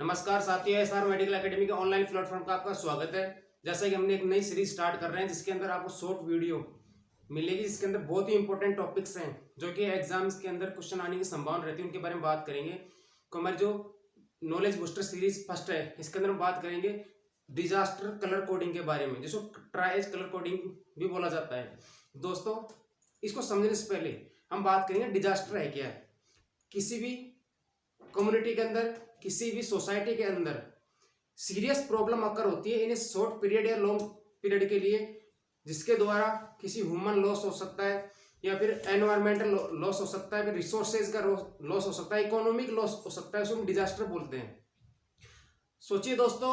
नमस्कार साथियों, SR medical academy के ऑनलाइन प्लेटफॉर्म का आपका स्वागत है। जैसा कि हमने एक नई सीरीज स्टार्ट कर रहे हैं जिसके अंदर आपको शॉर्ट वीडियो मिलेगी, जिसके अंदर बहुत ही इंपॉर्टेंट टॉपिक्स हैं जो कि एग्जाम्स के अंदर क्वेश्चन आने की संभावना रहती है, उनके बारे में बात करेंगे। तो हमारी जो नॉलेज बूस्टर सीरीज फर्स्ट है, इसके अंदर हम बात करेंगे डिजास्टर कलर कोडिंग के बारे में, जिसको ट्राइज कलर कोडिंग भी बोला जाता है। दोस्तों, इसको समझने से पहले हम बात करेंगे डिजास्टर है क्या है। किसी भी कम्युनिटी के अंदर, किसी भी सोसाइटी के अंदर सीरियस प्रॉब्लम अकर होती है इन शॉर्ट पीरियड या लॉन्ग पीरियड के लिए, जिसके द्वारा किसी ह्यूमन लॉस हो सकता है या फिर एनवायरमेंटल लॉस हो सकता है, फिर रिसोर्सेज का लॉस हो सकता है, इकोनॉमिक लॉस हो सकता है, उसको हम डिजास्टर बोलते हैं। सोचिए दोस्तों,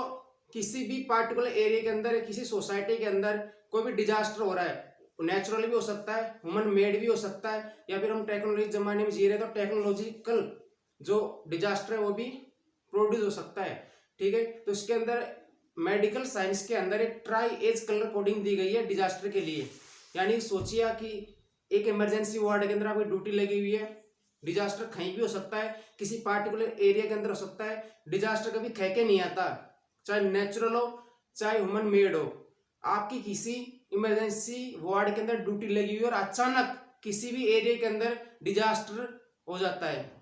किसी भी पार्टिकुलर एरिया के अंदर, किसी सोसाइटी के अंदर कोई भी डिजास्टर हो रहा है, नेचुरल भी हो सकता है, ह्यूमन मेड भी हो सकता है, या फिर हम टेक्नोलॉजी जमाने में जी रहे हैं तो टेक्नोलॉजिकल जो डिजास्टर है वो भी प्रोड्यूस हो सकता है। ठीक है, तो इसके अंदर मेडिकल साइंस के अंदर एक ट्राई एज कलर कोडिंग दी गई है डिजास्टर के लिए। यानी सोचिए कि एक इमरजेंसी वार्ड के अंदर आपकी ड्यूटी लगी हुई है, डिजास्टर कहीं भी हो सकता है, किसी पार्टिकुलर एरिया के अंदर हो सकता है। डिजास्टर कभी कह के नहीं आता, चाहे नेचुरल हो चाहे ह्यूमन मेड हो। आपकी किसी इमरजेंसी वार्ड के अंदर ड्यूटी लगी हुई है और अचानक किसी भी एरिया के अंदर डिजास्टर हो जाता है,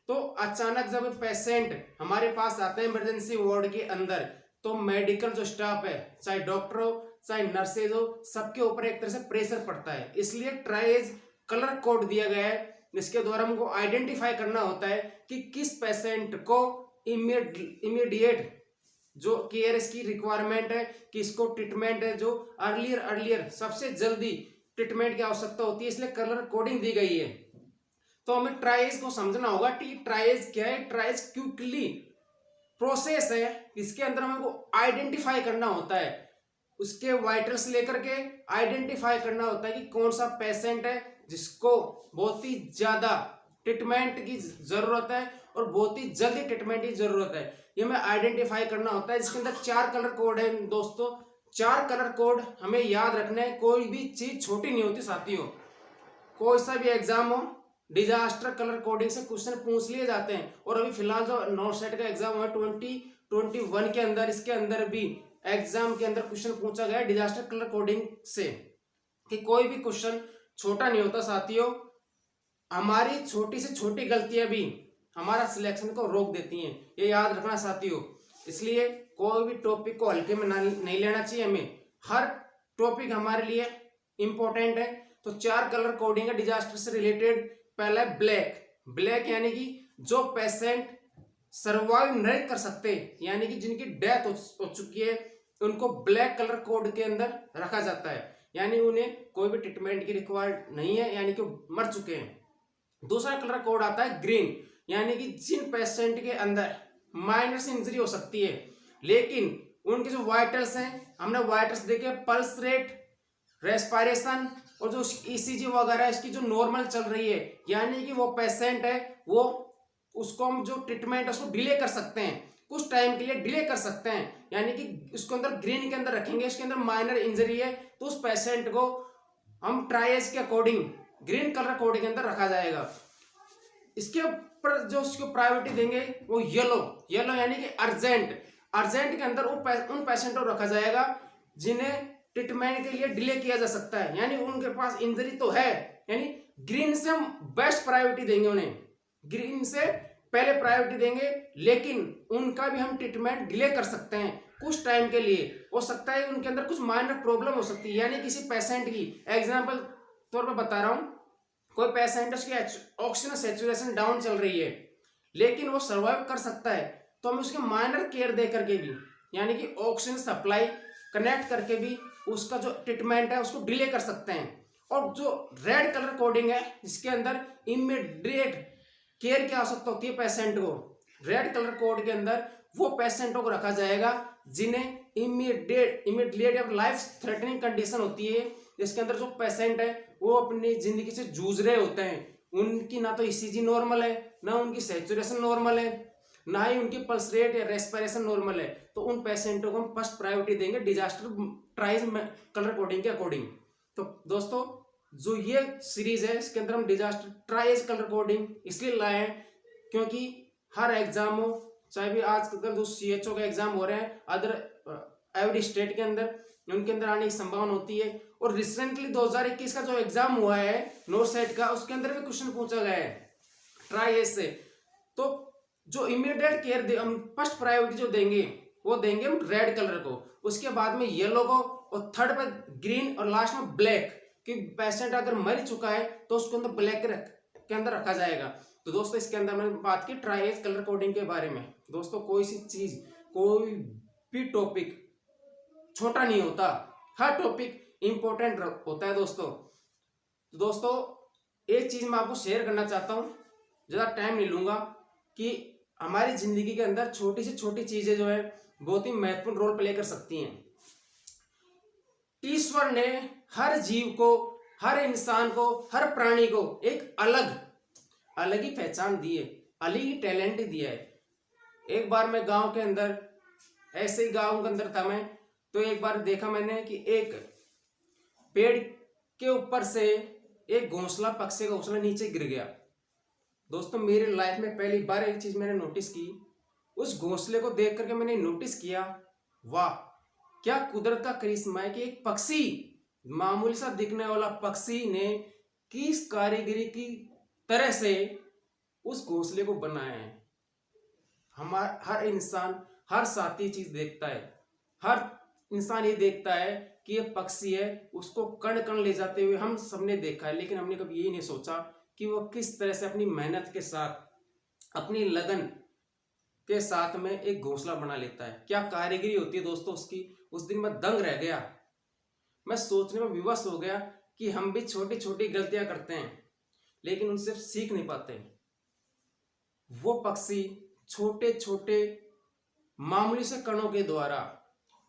तो अचानक जब पेशेंट हमारे पास आता है इमरजेंसी वार्ड के अंदर, तो मेडिकल जो स्टाफ है, चाहे डॉक्टर हो चाहे नर्सेज हो, सबके ऊपर एक तरह से प्रेशर पड़ता है। इसलिए ट्राइज कलर कोड दिया गया है, जिसके द्वारा हमको आइडेंटिफाई करना होता है कि किस पेशेंट को इमीडिएट जो केयर इसकी रिक्वायरमेंट है, किसको ट्रीटमेंट है, जो अर्लियर सबसे जल्दी ट्रीटमेंट की आवश्यकता होती है, इसलिए कलर कोडिंग दी गई है। तो हमें ट्राइज को समझना होगा कि ट्राइज क्या है। ट्राइज क्विकली प्रोसेस है, इसके अंदर हमको आइडेंटिफाई करना होता है, उसके वाइटल्स लेकर के आइडेंटिफाई करना होता है कि कौन सा पेशेंट है जिसको बहुत ही ज्यादा ट्रीटमेंट की जरूरत है और बहुत ही जल्दी ट्रीटमेंट की जरूरत है। ये हमें आइडेंटिफाई करना होता है। इसके अंदर 4 कलर कोड है दोस्तों। 4 कलर कोड हमें याद रखना है, कोई भी चीज छोटी नहीं होती साथियों। कोई सा भी एग्जाम हो, डिजास्टर कलर कोडिंग से क्वेश्चन पूछ लिए जाते हैं। और अभी फिलहाल जो नॉर्थ सेट का एग्जाम है 2021 के अंदर, इसके अंदर भी एग्जाम के अंदर क्वेश्चन पूछा गया डिजास्टर कलर कोडिंग से, कि कोई भी क्वेश्चन छोटा नहीं होता साथियों। हमारी छोटी से छोटी गलतियां भी हमारा सिलेक्शन को रोक देती हैं, ये याद रखना साथियों। इसलिए कोई भी टॉपिक को हल्के में नहीं लेना चाहिए हमें, हर टॉपिक हमारे लिए इंपॉर्टेंट है। तो 4 कलर कोडिंग है डिजास्टर से रिलेटेड। पहला है ब्लैक यानी कि जो पेशेंट सर्वाइव नहीं कर सकते, यानी कि जिनकी डेथ हो चुकी है, उनको ब्लैक कलर कोड के अंदर रखा जाता है, यानी उन्हें कोई भी ट्रीटमेंट की रिक्वायर्ड नहीं है, यानी कि मर चुके हैं। दूसरा कलर कोड आता है ग्रीन, यानी कि जिन पेशेंट के अंदर माइनर इंजरी हो सकती है, लेकिन उनके जो वाइटल्स हैं, हमने वाइटल्स देखे, पल्स रेट, रेस्पिरेशन और जो ईसीजी वगैरह इसकी जो नॉर्मल चल रही है, यानी कि वो पेशेंट है, वो उसको हम जो ट्रीटमेंट है उसको डिले कर सकते हैं, कुछ टाइम के लिए डिले कर सकते हैं, यानी कि उसको अंदर ग्रीन के अंदर रखेंगे। इसके अंदर माइनर इंजरी है तो उस पेशेंट को हम ट्राइज के अकॉर्डिंग ग्रीन कलर कोड के अंदर रखा जाएगा। इसके ऊपर जो उसको प्रायोरिटी देंगे वो येलो यानी कि अर्जेंट के अंदर उन पेशेंट को रखा जाएगा जिन्हें ट्रीटमेंट के लिए डिले किया जा सकता है, यानी उनके पास इंजरी तो है, यानी ग्रीन से हम बेस्ट प्रायोरिटी देंगे, उन्हें ग्रीन से पहले प्रायोरिटी देंगे, लेकिन उनका भी हम ट्रीटमेंट डिले कर सकते हैं कुछ टाइम के लिए। हो सकता है उनके अंदर कुछ माइनर प्रॉब्लम हो सकती है, यानी किसी पेशेंट की एग्जाम्पल तौर पर बता रहा हूं, कोई पेशेंट उसकी ऑक्सीजन सैचुरेशन डाउन चल रही है, लेकिन वो सर्वाइव कर सकता है, तो हम उसके माइनर केयर दे करके भी, यानी कि ऑक्सीजन सप्लाई कनेक्ट करके भी उसका जो ट्रीटमेंट है उसको डिले कर सकते हैं। और जो रेड कलर कोडिंग है, जिसके अंदर इमीडिएट केयर की आवश्यकता होती है पेशेंट को, रेड कलर कोड के अंदर वो पेशेंटों को रखा जाएगा जिन्हें इमीडिएट या लाइफ थ्रेटनिंग कंडीशन होती है, जिसके अंदर जो पेशेंट है वो अपनी जिंदगी से जूझ रहे होते हैं, उनकी ना तो ईसीजी नॉर्मल है, ना उनकी सैचुरेशन नॉर्मल है, ना ही उनकी पल्स रेट या रेस्पिरेशन नॉर्मल है, तो उन पेशेंटों को हम फर्स्ट प्रायोरिटी देंगे डिजास्टर ट्राइज कलर कोडिंग के अकॉर्डिंग। तो दोस्तों, जो ये सीरीज है इसके अंदर हम डिजास्टर ट्राइज कलर कोडिंग इसलिए लाए हैं क्योंकि हर एग्जाम हो चाहे भी आजकल जो CHO का एग्जाम हो रहे हैं अदर एवरी स्टेट के अंदर, उनके अंदर आने की संभावना होती है। और रिसेंटली 2021 का जो एग्जाम हुआ है नॉर्थ साइड का, उसके अंदर भी क्वेश्चन पूछा गया है ट्राई से। तो जो इमीडिएट केयर हम फर्स्ट प्रायोरिटी जो देंगे वो देंगे हम रेड कलर को, उसके बाद में येलो को, और थर्ड पर ग्रीन, और लास्ट में ब्लैक। कि पेशेंट अगर मर चुका है तो उसको अंदर ब्लैक के अंदर रखा जाएगा। तो दोस्तों इसके अंदर मैंने बात की ट्राई कलर कोडिंग के बारे में। दोस्तों कोई सी चीज, कोई भी टॉपिक छोटा नहीं होता, हर टॉपिक इंपॉर्टेंट होता है दोस्तों। तो दोस्तों एक चीज मैं आपको शेयर करना चाहता हूं, ज्यादा टाइम नहीं लूंगा, कि हमारी जिंदगी के अंदर छोटी से छोटी चीजें जो है बहुत ही महत्वपूर्ण रोल प्ले कर सकती हैं। ईश्वर ने हर जीव को, हर इंसान को, हर प्राणी को एक अलग ही पहचान दी है, अलग ही टैलेंट दिया है। एक बार मैं गांव के अंदर, ऐसे ही गांव के अंदर था मैं, तो एक बार देखा मैंने कि एक पेड़ के ऊपर से एक घोंसला, पक्षी का घोंसला नीचे गिर गया। दोस्तों मेरी लाइफ में पहली बार एक चीज मैंने नोटिस की, उस घोंसले को देख करके मैंने नोटिस किया, वाह क्या कुदरत का करिश्मा है कि एक पक्षी, मामूली सा दिखने वाला पक्षी ने किस कारीगरी की तरह से उस घोंसले को बनाया है। हमारा हर इंसान, हर साथी चीज देखता है, हर इंसान ये देखता है कि ये पक्षी है, उसको कण कण ले जाते हुए हम सबने देखा है, लेकिन हमने कभी यही नहीं सोचा कि वो किस तरह से अपनी मेहनत के साथ, अपनी लगन के साथ में एक घोंसला बना लेता है। क्या कारीगरी होती है दोस्तों उसकी। उस दिन मैं दंग रह गया, मैं सोचने में विवश हो गया कि हम भी छोटी छोटी गलतियां करते हैं लेकिन उनसे सीख नहीं पाते। वो पक्षी छोटे छोटे मामूली से कणों के द्वारा,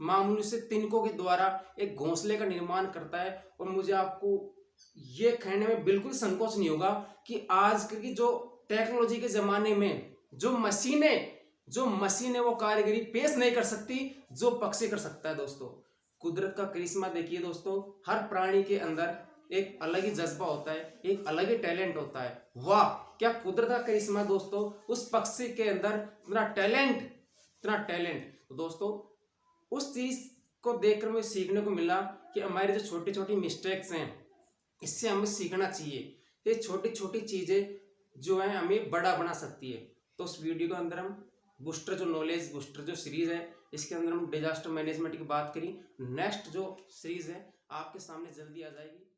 मामूली से तिनकों के द्वारा एक घोंसले का निर्माण करता है। और मुझे आपको ये कहने में बिल्कुल संकोच नहीं होगा कि आज की जो टेक्नोलॉजी के जमाने में जो मशीनें वो कारीगरी पेश नहीं कर सकती जो पक्षी कर सकता है। दोस्तों कुदरत का करिश्मा देखिए दोस्तों, हर प्राणी के अंदर एक अलग ही जज्बा होता है, एक अलग ही टैलेंट होता है। वाह क्या कुदरत का करिश्मा दोस्तों, उस पक्षी के अंदर इतना टैलेंट। तो दोस्तों उस चीज को देखकर मुझे सीखने को मिला कि हमारी जो छोटी छोटी मिस्टेक्स हैं इससे हमें सीखना चाहिए। ये छोटी छोटी चीजें जो है हमें बड़ा बना सकती है। तो उस वीडियो के अंदर हम नॉलेज बूस्टर जो सीरीज है, इसके अंदर हम डिजास्टर मैनेजमेंट की बात करी। नेक्स्ट जो सीरीज है आपके सामने जल्दी आ जाएगी।